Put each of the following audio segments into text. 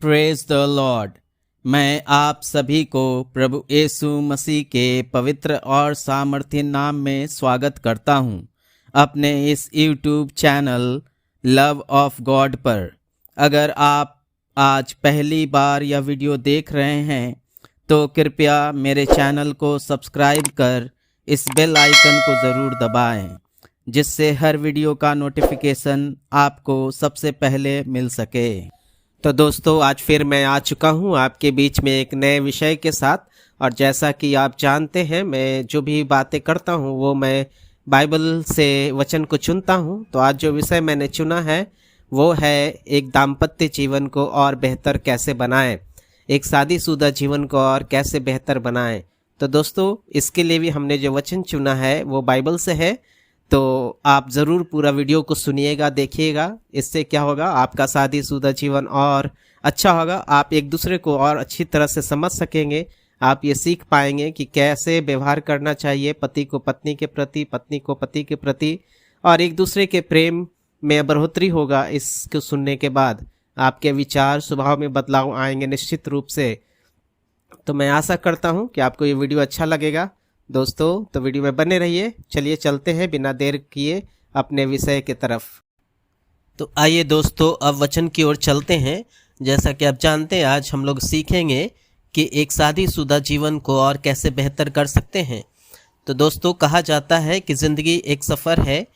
Praise the Lord. मैं आप सभी को प्रभु यीशु मसीह के पवित्र और सामर्थ्य नाम में स्वागत करता हूं अपने इस YouTube channel love of God पर। अगर आप आज पहली बार यह वीडियो देख रहे हैं तो कृपया मेरे चैनल को सब्सक्राइब कर इस बेल आइकन को ज़रूर दबाएं, जिससे हर वीडियो का नोटिफिकेशन आपको सबसे पहले मिल सके। तो दोस्तों, आज फिर मैं आ चुका हूँ आपके बीच में एक नए विषय के साथ। और जैसा कि आप जानते हैं, मैं जो भी बातें करता हूँ वो मैं बाइबल से वचन को चुनता हूँ। तो आज जो विषय मैंने चुना है वो है एक दाम्पत्य जीवन को और बेहतर कैसे बनाएं, एक शादीशुदा जीवन को और कैसे बेहतर बनाएं। तो दोस्तों, इसके लिए भी हमने जो वचन चुना है वो बाइबल से है। तो आप ज़रूर पूरा वीडियो को सुनिएगा, देखिएगा। इससे क्या होगा, आपका शादीशुदा जीवन और अच्छा होगा। आप एक दूसरे को और अच्छी तरह से समझ सकेंगे। आप ये सीख पाएंगे कि कैसे व्यवहार करना चाहिए पति को पत्नी के प्रति, पत्नी को पति के प्रति, और एक दूसरे के प्रेम में बढ़ोतरी होगा। इसको सुनने के बाद आपके विचार स्वभाव में बदलाव आएंगे निश्चित रूप से। तो मैं आशा करता हूँ कि आपको ये वीडियो अच्छा लगेगा दोस्तों। तो वीडियो में बने रहिए। चलिए चलते हैं बिना देर किए अपने विषय की तरफ। तो आइए दोस्तों, अब वचन की ओर चलते हैं। जैसा कि आप जानते हैं, आज हम लोग सीखेंगे कि एक शादीशुदा जीवन को और कैसे बेहतर कर सकते हैं। तो दोस्तों, कहा जाता है कि ज़िंदगी एक सफ़र है,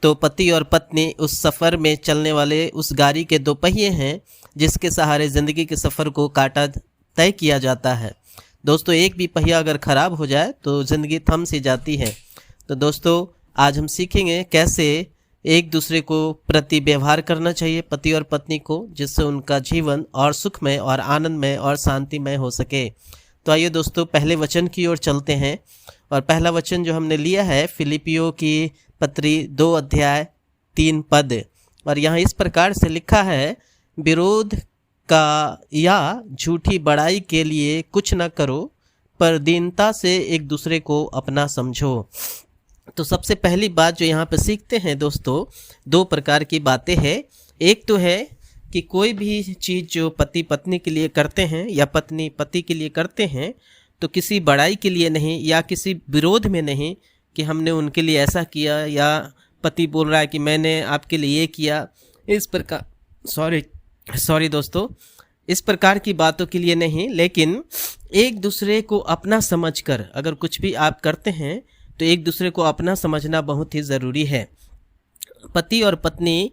तो पति और पत्नी उस सफ़र में चलने वाले उस गाड़ी के दो पहिए हैं जिसके सहारे ज़िंदगी के सफ़र को काटा तय किया जाता है। दोस्तों, एक भी पहिया अगर ख़राब हो जाए तो ज़िंदगी थम सी जाती है। तो दोस्तों, आज हम सीखेंगे कैसे एक दूसरे को प्रति व्यवहार करना चाहिए पति और पत्नी को, जिससे उनका जीवन और सुखमय और आनंदमय और शांतिमय हो सके। तो आइए दोस्तों, पहले वचन की ओर चलते हैं। और पहला वचन जो हमने लिया है फिलिपियों की पत्री 2 अध्याय 3 पद। और यहाँ इस प्रकार से लिखा है, विरोध का या झूठी बड़ाई के लिए कुछ न करो, पर दीनता से एक दूसरे को अपना समझो। तो सबसे पहली बात जो यहाँ पे सीखते हैं दोस्तों, 2 प्रकार की बातें हैं। एक तो है कि कोई भी चीज़ जो पति पत्नी के लिए करते हैं या पत्नी पति के लिए करते हैं, तो किसी बड़ाई के लिए नहीं या किसी विरोध में नहीं कि हमने उनके लिए ऐसा किया, या पति बोल रहा है कि मैंने आपके लिए ये किया। इस प्रकार सॉरी दोस्तों, इस प्रकार की बातों के लिए नहीं, लेकिन एक दूसरे को अपना समझकर अगर कुछ भी आप करते हैं तो एक दूसरे को अपना समझना बहुत ही ज़रूरी है। पति और पत्नी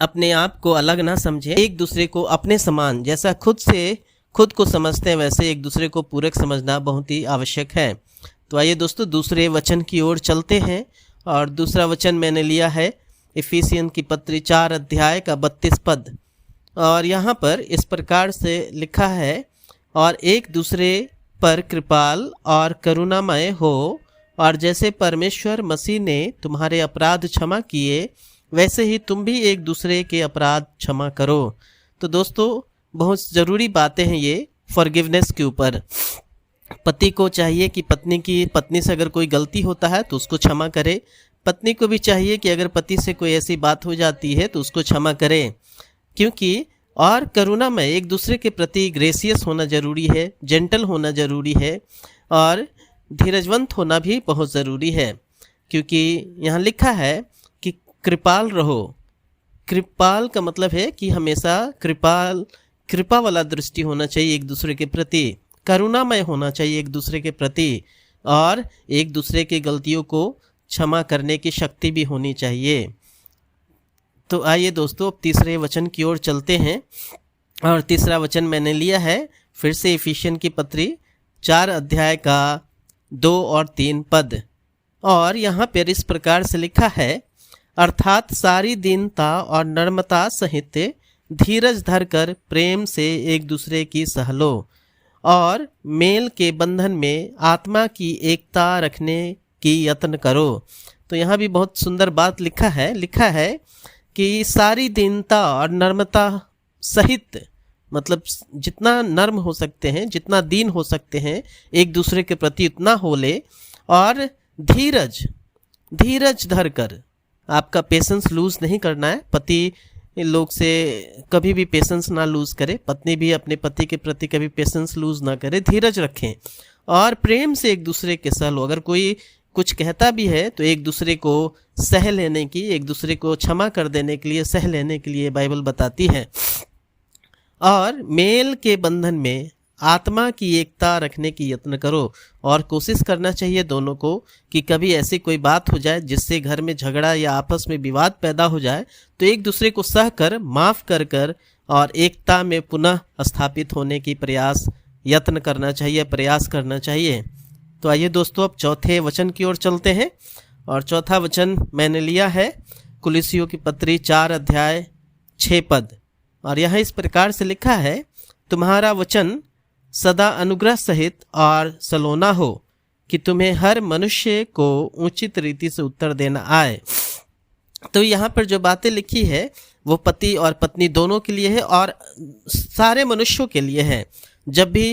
अपने आप को अलग ना समझे, एक दूसरे को अपने समान, जैसा खुद को समझते हैं वैसे एक दूसरे को पूरक समझना बहुत ही आवश्यक है। तो आइए दोस्तों, दूसरे वचन की ओर चलते हैं। और दूसरा वचन मैंने लिया है इफिसियन की पत्री 4 अध्याय का 32 पद। और यहाँ पर इस प्रकार से लिखा है, और एक दूसरे पर कृपाल और करुणामय हो, और जैसे परमेश्वर मसीह ने तुम्हारे अपराध क्षमा किए, वैसे ही तुम भी एक दूसरे के अपराध क्षमा करो। तो दोस्तों, बहुत ज़रूरी बातें हैं ये फॉरगिवनेस के ऊपर। पति को चाहिए कि पत्नी से अगर कोई गलती होता है तो उसको क्षमा करे। पत्नी को भी चाहिए कि अगर पति से कोई ऐसी बात हो जाती है तो उसको क्षमा करे। क्योंकि और करुणा में एक दूसरे के प्रति ग्रेसियस होना ज़रूरी है, जेंटल होना ज़रूरी है, और धीरजवंत होना भी बहुत ज़रूरी है। क्योंकि यहाँ लिखा है कि कृपाल रहो। कृपाल का मतलब है कि हमेशा कृपा वाला दृष्टि होना चाहिए एक दूसरे के प्रति, करुणामय होना चाहिए एक दूसरे के प्रति, और एक दूसरे की गलतियों को क्षमा करने की शक्ति भी होनी चाहिए। तो आइए दोस्तों, अब तीसरे वचन की ओर चलते हैं। और तीसरा वचन मैंने लिया है फिर से इफिसियन की पत्री 4 अध्याय का 2 और 3 पद। और यहाँ पर इस प्रकार से लिखा है, अर्थात सारी दीनता और नम्रता सहित धीरज धरकर प्रेम से एक दूसरे की सह लो, और मेल के बंधन में आत्मा की एकता रखने की यत्न करो। तो यहाँ भी बहुत सुंदर बात लिखा है कि सारी दीनता और नम्रता सहित, मतलब जितना नर्म हो सकते हैं, जितना दीन हो सकते हैं एक दूसरे के प्रति उतना हो ले, और धीरज धरकर, आपका पेशेंस लूज नहीं करना है। पति इन लोग से कभी भी पेशेंस ना लूज़ करे, पत्नी भी अपने पति के प्रति कभी पेशेंस लूज़ ना करे, धीरज रखें और प्रेम से एक दूसरे के सह लो। अगर कोई कुछ कहता भी है तो एक दूसरे को सह लेने की, एक दूसरे को क्षमा कर देने के लिए, सह लेने के लिए बाइबल बताती है। और मेल के बंधन में आत्मा की एकता रखने की यत्न करो और कोशिश करना चाहिए दोनों को कि कभी ऐसी कोई बात हो जाए जिससे घर में झगड़ा या आपस में विवाद पैदा हो जाए तो एक दूसरे को सह कर, माफ़ कर कर और एकता में पुनः स्थापित होने की यत्न करना चाहिए, प्रयास करना चाहिए। तो आइए दोस्तों, अब चौथे वचन की ओर चलते हैं और चौथा वचन मैंने लिया है कुलिसियों की पत्री 4 अध्याय 6 पद, और यहाँ इस प्रकार से लिखा है, तुम्हारा वचन सदा अनुग्रह सहित और सलोना हो कि तुम्हें हर मनुष्य को उचित रीति से उत्तर देना आए। तो यहाँ पर जो बातें लिखी है वो पति और पत्नी दोनों के लिए है और सारे मनुष्यों के लिए है। जब भी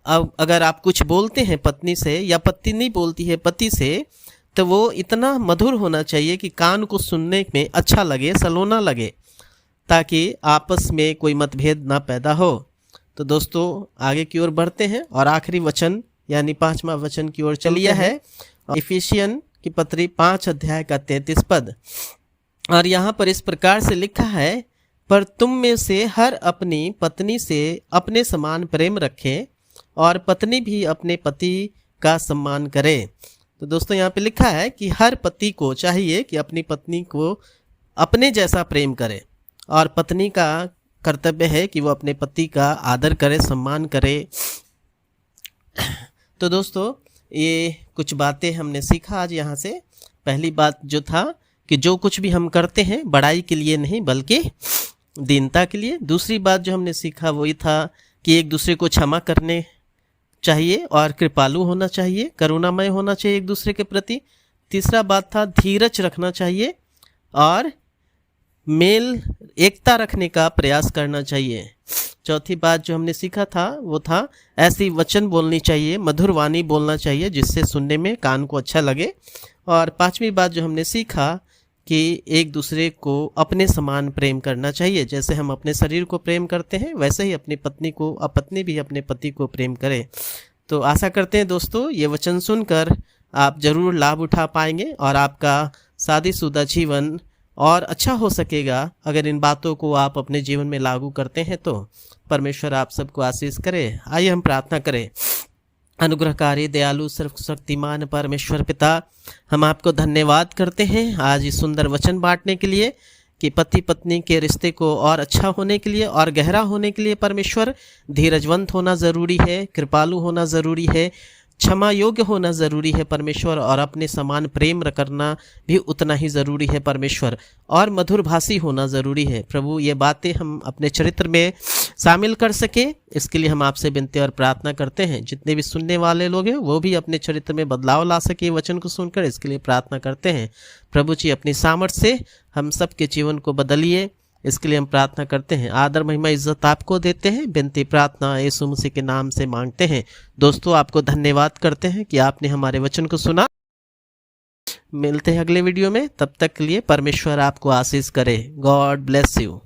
अगर आप कुछ बोलते हैं पत्नी से या पत्नी नहीं बोलती है पति से, तो वो इतना मधुर होना चाहिए कि कान को सुनने में अच्छा लगे, सलोना लगे, ताकि आपस में कोई मतभेद ना पैदा हो। तो दोस्तों आगे की ओर बढ़ते हैं और आखिरी वचन यानी 5वां वचन की ओर चलिए है इफिसियन की पत्री 5 अध्याय का 33 पद, और यहाँ पर इस प्रकार से लिखा है, पर तुम में से हर अपनी पत्नी से अपने समान प्रेम रखे और पत्नी भी अपने पति का सम्मान करे। तो दोस्तों यहाँ पे लिखा है कि हर पति को चाहिए कि अपनी पत्नी को अपने जैसा प्रेम करे और पत्नी का कर्तव्य है कि वो अपने पति का आदर करे, सम्मान करे। तो दोस्तों ये कुछ बातें हमने सीखा आज यहाँ से। पहली बात जो था कि जो कुछ भी हम करते हैं बड़ाई के लिए नहीं बल्कि दीनता के लिए। दूसरी बात जो हमने सीखा वही था कि एक दूसरे को क्षमा करने चाहिए और कृपालु होना चाहिए, करुणामय होना चाहिए एक दूसरे के प्रति। तीसरा बात था धीरज रखना चाहिए और मेल एकता रखने का प्रयास करना चाहिए। चौथी बात जो हमने सीखा था वो था ऐसी वचन बोलनी चाहिए, मधुर वाणी बोलना चाहिए जिससे सुनने में कान को अच्छा लगे। और 5वीं बात जो हमने सीखा कि एक दूसरे को अपने समान प्रेम करना चाहिए। जैसे हम अपने शरीर को प्रेम करते हैं वैसे ही अपनी पत्नी को, पत्नी भी अपने पति को प्रेम करे। तो आशा करते हैं दोस्तों ये वचन सुनकर आप ज़रूर लाभ उठा पाएंगे और आपका शादीशुदा जीवन और अच्छा हो सकेगा अगर इन बातों को आप अपने जीवन में लागू करते हैं। तो परमेश्वर आप सबको आशीष करे। आइए हम प्रार्थना करें। अनुग्रहकारी दयालु सर्वशक्तिमान परमेश्वर पिता, हम आपको धन्यवाद करते हैं आज इस सुंदर वचन बांटने के लिए कि पति पत्नी के रिश्ते को और अच्छा होने के लिए और गहरा होने के लिए परमेश्वर धीरजवंत होना ज़रूरी है, कृपालु होना ज़रूरी है, क्षमा योग्य होना ज़रूरी है परमेश्वर, और अपने समान प्रेम करना भी उतना ही ज़रूरी है परमेश्वर, और मधुरभाषी होना ज़रूरी है प्रभु। ये बातें हम अपने चरित्र में शामिल कर सके इसके लिए हम आपसे विनती और प्रार्थना करते हैं। जितने भी सुनने वाले लोग हैं वो भी अपने चरित्र में बदलाव ला सके वचन को सुनकर, इसके लिए प्रार्थना करते हैं। प्रभु जी अपनी सामर्थ्य से हम सबके जीवन को बदलिए, इसके लिए हम प्रार्थना करते हैं। आदर महिमा इज्जत आपको देते हैं। विनती प्रार्थना यीशु मसीह के नाम से मांगते हैं। दोस्तों आपको धन्यवाद करते हैं कि आपने हमारे वचन को सुना। मिलते हैं अगले वीडियो में, तब तक के लिए परमेश्वर आपको आशीष करे। God bless you.